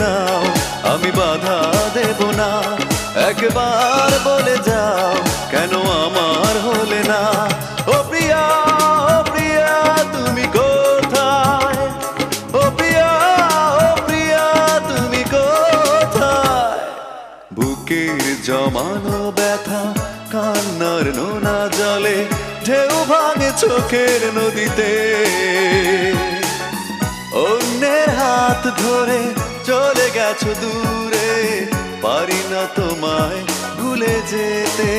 নাও, আমি বাধা দেব না। একবার বলে যাও কেন আমার হলে না। ও প্রিয়া, ও প্রিয়া তুমি কোথায়? ও প্রিয়া, ও প্রিয়া তুমি কোথায়? বুকের জমানো ব্যথা কান্নার নোনা জলে ঢেউ ভাঙে চোখের নদীতে। অন্যের হাত ধরে চলে গেছো দূরে, পারি না তোমায় ভুলে যেতে।